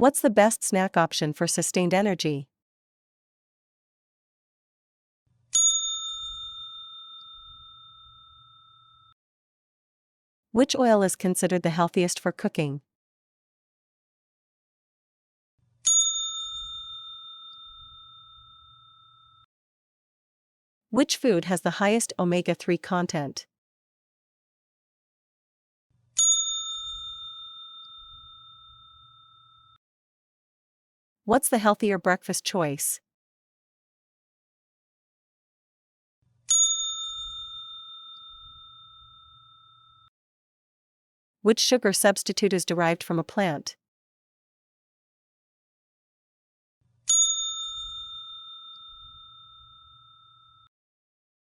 What's the best snack option for sustained energy? Which oil is considered the healthiest for cooking? Which food has the highest omega-3 content? What's the healthier breakfast choice? Which sugar substitute is derived from a plant?